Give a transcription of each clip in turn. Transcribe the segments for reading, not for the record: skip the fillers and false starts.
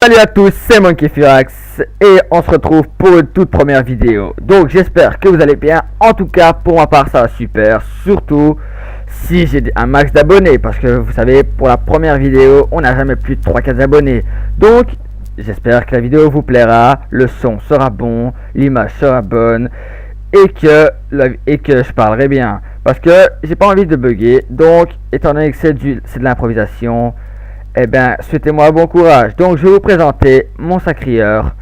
Salut à tous, c'est Monkey Furax et on se retrouve pour une toute première vidéo. Donc j'espère que vous allez bien. En tout cas pour ma part ça va super, surtout si j'ai un max d'abonnés, parce que vous savez pour la première vidéo on n'a jamais plus de 3-4 abonnés. Donc j'espère que la vidéo vous plaira, le son sera bon, l'image sera bonne et que je parlerai bien, parce que j'ai pas envie de bugger. Donc étant donné que c'est de l'improvisation, eh bien, souhaitez-moi bon courage. Donc, je vais vous présenter mon sacrieur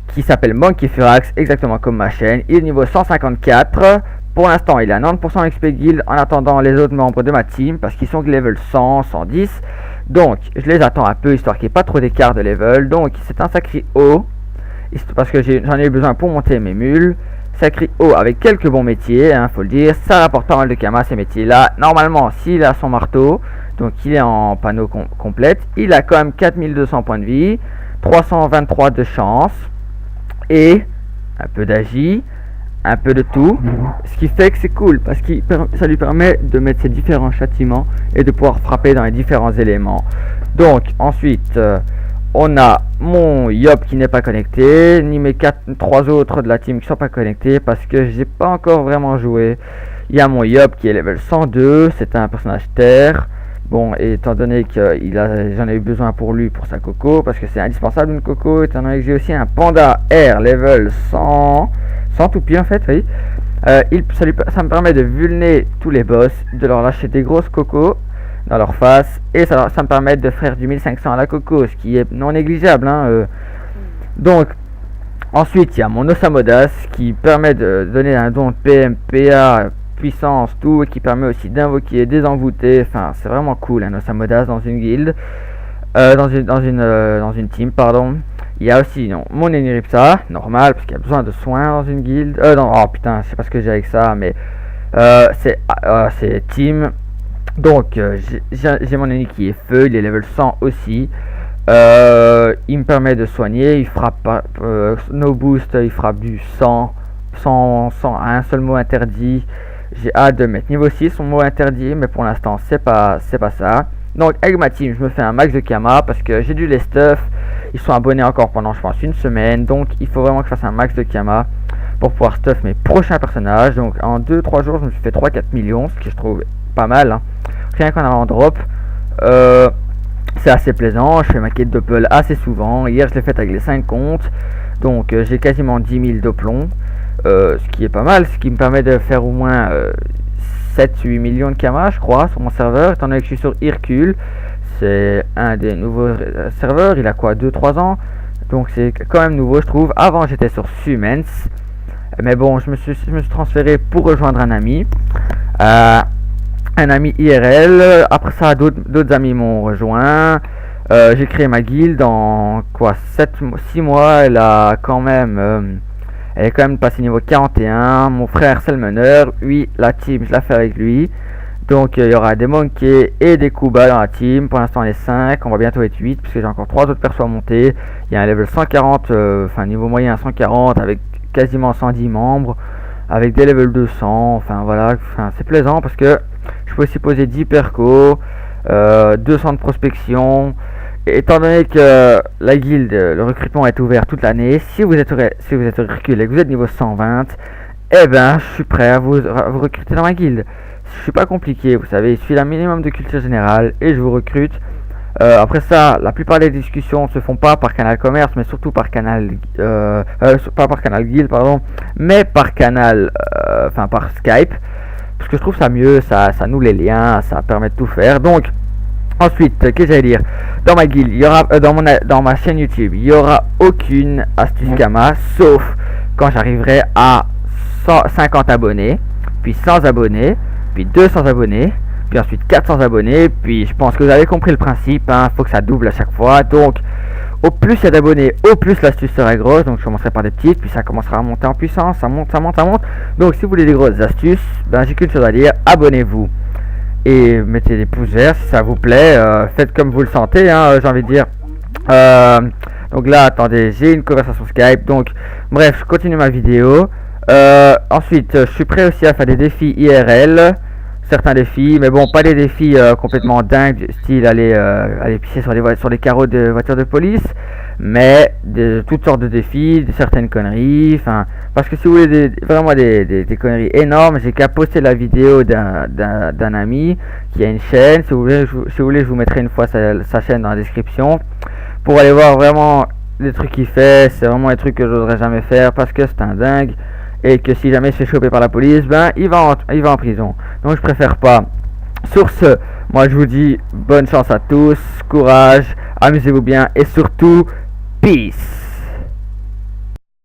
qui s'appelle Monkey Furax, exactement comme ma chaîne. Il est niveau 154. Pour l'instant, il a 90% XP Guild en attendant les autres membres de ma team parce qu'ils sont level 100, 110. Donc, je les attends un peu histoire qu'il n'y ait pas trop d'écart de level. Donc, c'est un sacré haut parce que j'en ai eu besoin pour monter mes mules. Sacré haut avec quelques bons métiers, faut le dire. Ça rapporte pas mal de Kama ces métiers-là. Normalement, s'il a son marteau, donc il est en panneau complète, il a quand même 4200 points de vie, 323 de chance et un peu d'agi, un peu de tout, ce qui fait que c'est cool parce que ça lui permet de mettre ses différents châtiments et de pouvoir frapper dans les différents éléments. Donc ensuite on a mon Yop qui n'est pas connecté, ni mes 3 autres de la team qui sont pas connectés parce que j'ai pas encore vraiment joué. Il y a mon Yop qui est level 102, c'est un personnage terre. Bon, et étant donné que j'en ai eu besoin pour lui, pour sa coco, parce que c'est indispensable une coco, étant donné que j'ai aussi un panda R level 100, 100 toupie en fait, oui. Ça me permet de vulner tous les boss, de leur lâcher des grosses cocos dans leur face, et ça me permet de faire du 1500 à la coco, ce qui est non négligeable. Donc, ensuite, il y a mon Osamodas qui permet de donner un don de PM, PA, puissance, tout, et qui permet aussi d'invoquer des envoûtés. Enfin, c'est vraiment cool un Osamodas dans une guilde, dans une team, pardon. Il y a aussi mon Eniripsa, normal, parce qu'il y a besoin de soins dans une guilde. Oh putain, je sais pas ce que j'ai avec ça, mais c'est team. Donc, j'ai mon ennemi qui est feu, il est level 100 aussi. Il me permet de soigner, il frappe no boost, il frappe du 100 à un seul mot interdit. J'ai hâte de mettre niveau 6 son mot interdit, mais pour l'instant c'est pas ça. Donc avec ma team je me fais un max de Kama parce que j'ai dû les stuff. Ils sont abonnés encore pendant je pense une semaine, donc il faut vraiment que je fasse un max de Kama pour pouvoir stuff mes prochains personnages. Donc en 2-3 jours je me suis fait 3-4 millions, ce que je trouve pas mal, rien qu'en allant en drop. C'est assez plaisant, je fais ma quête doppel assez souvent. Hier je l'ai faite avec les 5 comptes, donc j'ai quasiment 10 000 doplons. Ce qui est pas mal, ce qui me permet de faire au moins 7-8 millions de Kama je crois sur mon serveur, étant donné que je suis sur Hercule. C'est un des nouveaux serveurs, il a quoi, 2-3 ans, donc c'est quand même nouveau je trouve. Avant j'étais sur Sumens, mais bon je me suis transféré pour rejoindre un ami IRL. Après ça d'autres amis m'ont rejoint. J'ai créé ma guilde en quoi 6 mois. Elle est quand même passée niveau 41. Mon frère c'est le meneur. Oui, la team je la fais avec lui. Donc il y aura des monkeys et des Kuba dans la team. Pour l'instant on est 5, on va bientôt être 8 puisque j'ai encore 3 autres persos à monter. Il y a un level 140, enfin niveau moyen 140 avec quasiment 110 membres, avec des level 200. Enfin voilà, c'est plaisant parce que je peux aussi poser 10 percos, 200 de prospection. Et étant donné que la guilde, le recrutement est ouvert toute l'année, si vous êtes Hercule et que vous êtes niveau 120, eh ben je suis prêt à vous recruter dans ma guilde. Je suis pas compliqué, vous savez, il suffit d'un minimum de culture générale et je vous recrute. Après ça, la plupart des discussions se font pas par canal commerce, mais surtout par canal pas par canal guild pardon, mais par canal par Skype, parce que je trouve ça mieux, ça noue les liens, ça permet de tout faire. Donc ensuite, qu'est-ce que j'allais dire, dans ma guilde, il y aura dans ma chaîne YouTube, il y aura aucune astuce Kama, sauf quand j'arriverai à 150 abonnés, puis 100 abonnés, puis 200 abonnés, puis ensuite 400 abonnés, puis je pense que vous avez compris le principe, faut que ça double à chaque fois. Donc au plus il y a d'abonnés, au plus l'astuce sera grosse. Donc je commencerai par des petites, puis ça commencera à monter en puissance, ça monte. Donc si vous voulez des grosses astuces, j'ai qu'une chose à dire, abonnez-vous et mettez des pouces verts si ça vous plaît. Faites comme vous le sentez, j'ai envie de dire. Donc là, attendez, j'ai une conversation Skype. Donc bref, je continue ma vidéo. Ensuite, je suis prêt aussi à faire des défis IRL, certains défis, mais bon, pas des défis complètement dingues, style aller pisser sur les carreaux de voitures de police, mais de toutes sortes de défis, de certaines conneries, enfin, parce que si vous voulez vraiment des conneries énormes, j'ai qu'à poster la vidéo d'un ami qui a une chaîne. Si vous voulez, je vous mettrai une fois sa chaîne dans la description pour aller voir vraiment les trucs qu'il fait. C'est vraiment des trucs que je n'oserais jamais faire parce que c'est un dingue et que si jamais je suis chopé par la police, ben il va en prison. Donc je préfère pas. Sur ce, moi je vous dis bonne chance à tous, courage, amusez-vous bien et surtout peace.